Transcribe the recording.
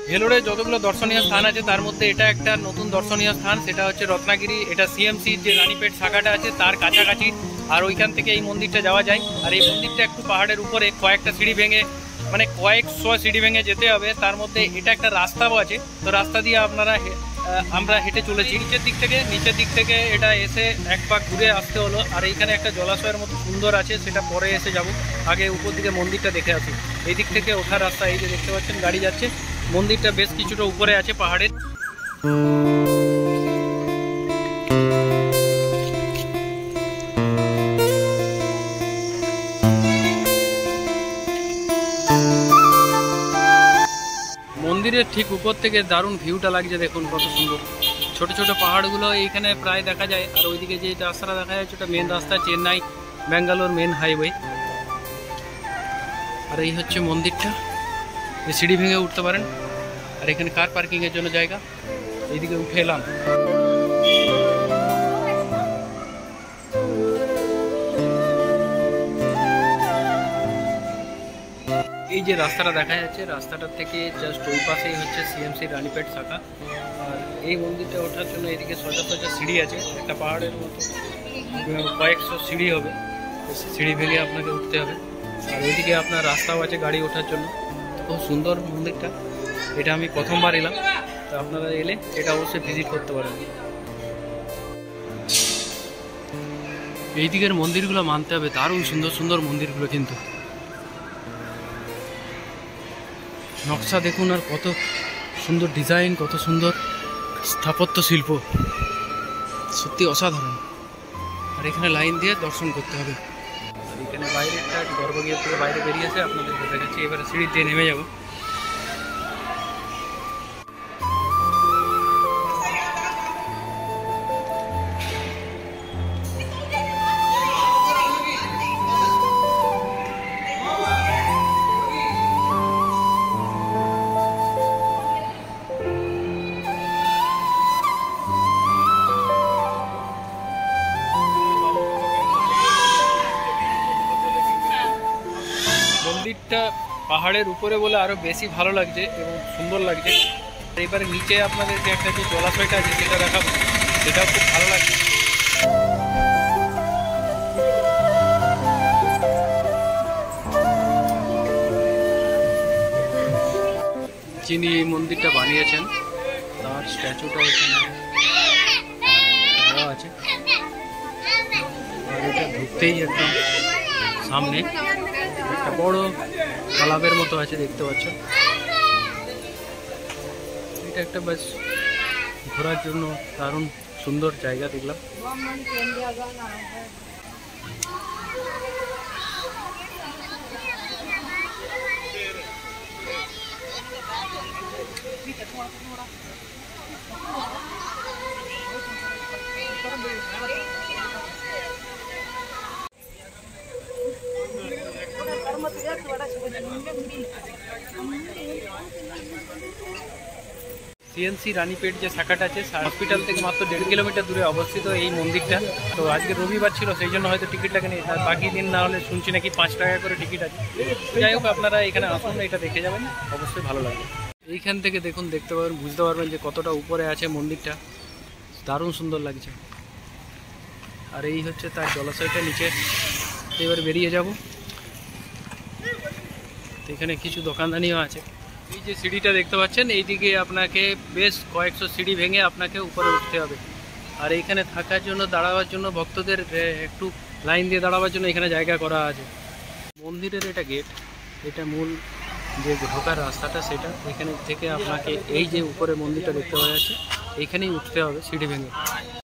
ভেলোরে যতগুলো দর্শনীয় স্থান আছে তার মধ্যে এটা একটা নতুন দর্শনীয় স্থান, সেটা হচ্ছে রত্নাগিরি। এটা সিএমসি যে রানীপেট শাখাটা আছে তার কাছাকাছি, আর ওইখান থেকে এই মন্দিরটা যাওয়া যায়। আর এই মন্দিরটা একটু পাহাড়ের উপরে, কয়েকটা সিঁড়ি ভেঙে, মানে কয়েকশো সিঁড়ি ভেঙে যেতে হবে। তার মধ্যে এটা একটা রাস্তাও আছে, তো রাস্তা দিয়ে আমরা হেঁটে চলেছি। নিচের দিক থেকে এটা এসে এক পাক ঘুরে আসতে হলো। আর এইখানে একটা জলাশয়ের মতো সুন্দর আছে, সেটা পরে এসে যাব। আগে উপর দিকে মন্দিরটা দেখে আসি। এই দিক থেকে ওঠার রাস্তা, এই যে দেখতে পাচ্ছেন গাড়ি যাচ্ছে। মন্দিরটা বেশ কিছুটা উপরে আছে পাহাড়ের। মন্দিরের ঠিক উপর থেকে দারুণ ভিউটা লাগছে, দেখুন কত সুন্দর। ছোট ছোট পাহাড়গুলো এইখানে প্রায় দেখা যায়। আর ওইদিকে যে রাস্তাটা দেখা যাচ্ছে ওটা মেন রাস্তা, চেন্নাই ব্যাঙ্গালোর মেন হাইওয়ে। আর এই হচ্ছে মন্দিরটা, এই সিঁড়ি ভেঙে উঠতে পারেন। আর এখানে কার পার্কিংয়ের জন্য জায়গা। এইদিকে উঠে এলাম। এই যে রাস্তাটা দেখা যাচ্ছে, রাস্তাটার থেকে জাস্ট ওই পাশেই হচ্ছে সিএমসি রানীপেট শাখা। আর এই মন্দিরটা ওঠার জন্য এদিকে সোজা সোজা সিঁড়ি আছে, একটা পাহাড়ের মতো কয়েকশো সিঁড়ি হবে। সিঁড়ি ভেঙে আপনাকে উঠতে হবে। আর ওইদিকে আপনার রাস্তাও আছে গাড়ি ওঠার জন্য। খুব সুন্দর মন্দিরটা, এটা আমি প্রথমবার এলাম। তো আপনারা এলে এটা অবশ্যই ভিজিট করতে পারেন। এই দিকের মন্দিরগুলো মানতে হবে, দারুণ সুন্দর সুন্দর মন্দিরগুলো, কিন্তু নকশা দেখুন আর কত সুন্দর ডিজাইন, কত সুন্দর স্থাপত্য শিল্প, সত্যি অসাধারণ। আর এখানে লাইন দিয়ে দর্শন করতে হবে। আর এখানে বাইরেটা গর্ভগৃহ থেকে বাইরে বেরিয়েছে, আপনাদের দেখাচ্ছি। এবারে সিঁড়ি দিয়ে নেমে যাব। মন্দিরটা পাহাড়ের উপরে বলে আরো বেশি ভালো লাগছে এবং সুন্দর লাগছে। এবারে নিচে আপনাদেরকে একটা যে জলাশয়টা আছে সেটা দেখাবো, সেটাও খুব ভালো লাগছে। যিনি এই মন্দিরটা বানিয়েছেন তার স্ট্যাচুটা এখানে দেওয়া আছে। আর এটা ঢুকতেই একদম সামনে একটা বড় তালাবের মতো আছে, দেখতে পাচ্ছ। এটা একটা বেশ ঘোরার জন্য দারুণ সুন্দর জায়গা দেখলাম। সিএনসি রানীপেট যে শাখাটা আছে, হসপিটাল থেকে মাত্র 1.5 কিলোমিটার দূরে অবস্থিত এই মন্দিরটা। তো আজকে রবিবার ছিল, সেই জন্য হয়তো টিকিট লাগেনি। আর বাকি দিন না হলে শুনছি নাকি 5 টাকা করে টিকিট আছে। যাই হোক, আপনারা এখানে আসুন, এটা দেখে যাবেন, অবশ্যই ভালো লাগবে। এইখান থেকে দেখুন, দেখতে পাবেন, বুঝতে পারবেন যে কতটা উপরে আছে মন্দিরটা। দারুণ সুন্দর লাগছে। আর এই হচ্ছে তার জলাশয়টা নিচে। এবার বেরিয়ে যাব। এখানে কিছু দোকানদানিও আছে। এই যে সিঁড়িটা দেখতে পাচ্ছেন, এইদিকে আপনাকে বেশ কয়েকশো সিঁড়ি ভেঙে আপনাকে উপরে উঠতে হবে। আর এইখানে থাকার জন্য, দাঁড়াবার জন্য, ভক্তদের একটু লাইন দিয়ে দাঁড়াবার জন্য এখানে জায়গা করা আছে। মন্দিরের এটা গেট, এটা মূল যে ঢোকার রাস্তাটা, সেটা এখানে থেকে আপনাকে এই যে উপরে মন্দিরটা দেখতে পাওয়া যাচ্ছে, এইখানেই উঠতে হবে সিঁড়ি ভেঙে।